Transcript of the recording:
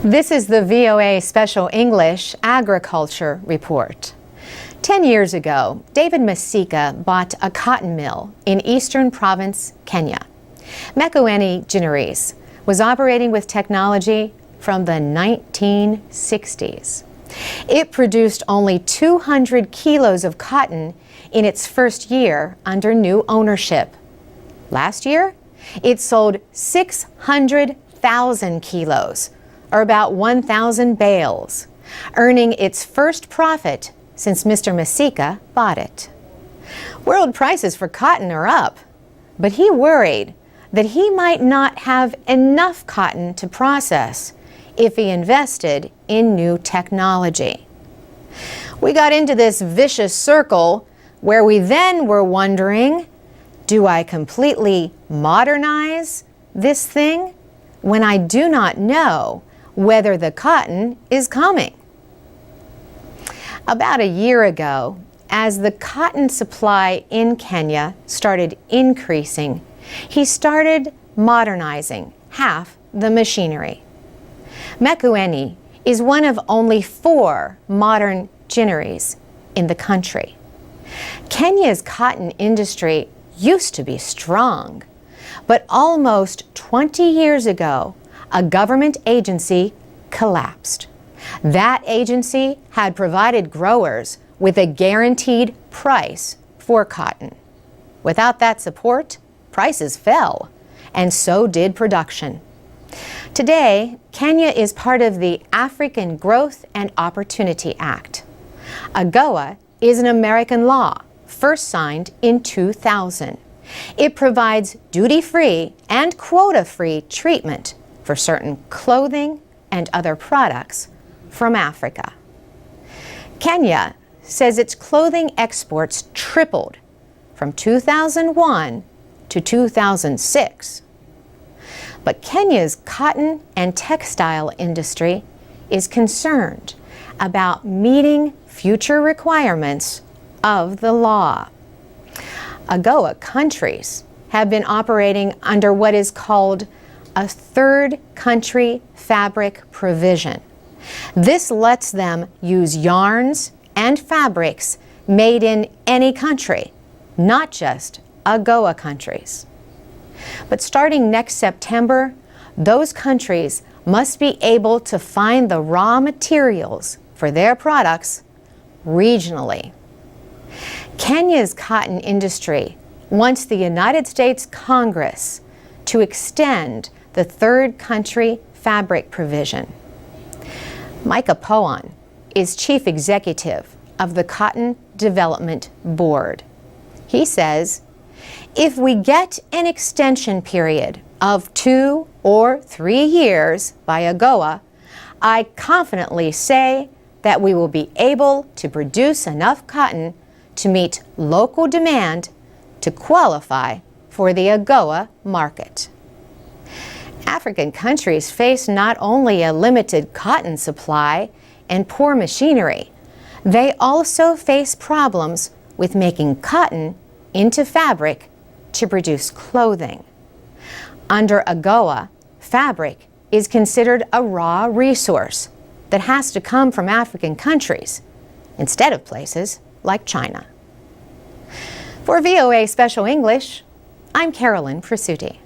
This is the VOA Special English Agriculture Report. 10 years ago, David Masika bought a cotton mill in Eastern Province, Kenya. Makueni Ginneries was operating with technology from the 1960s. It produced only 200 kilos of cotton in its first year under new ownership. Last year, it sold 600,000 kilos, or about 1,000 bales, earning its first profit since Mr. Masika bought it. World prices for cotton are up, but he worried that he might not have enough cotton to process if he invested in new technology. We got into this vicious circle where we then were wondering, do I completely modernize this thing when I do not know whether the cotton is coming? About a year ago, as the cotton supply in Kenya started increasing, he started modernizing half the machinery. Makueni is one of only 4 modern ginneries in the country. Kenya's cotton industry used to be strong, but almost 20 years ago, a government agency collapsed. That agency had provided growers with a guaranteed price for cotton. Without that support, prices fell, and so did production. Today, Kenya is part of the African Growth and Opportunity Act. AGOA is an American law, first signed in 2000. It provides duty-free and quota-free treatment for certain clothing and other products from Africa. Kenya says its clothing exports tripled from 2001 to 2006. But Kenya's cotton and textile industry is concerned about meeting future requirements of the law. AGOA countries have been operating under what is called a third country fabric provision. This lets them use yarns and fabrics made in any country, not just AGOA countries. But starting next September, those countries must be able to find the raw materials for their products regionally. Kenya's cotton industry wants the United States Congress to extend the third country fabric provision. Micah Poan is chief executive of the Cotton Development Board. He says, if we get an extension period of 2 or 3 years by AGOA, I confidently say that we will be able to produce enough cotton to meet local demand to qualify for the AGOA market. African countries face not only a limited cotton supply and poor machinery, they also face problems with making cotton into fabric to produce clothing. Under AGOA, fabric is considered a raw resource that has to come from African countries instead of places like China. For VOA Special English, I'm Carolyn Presutti.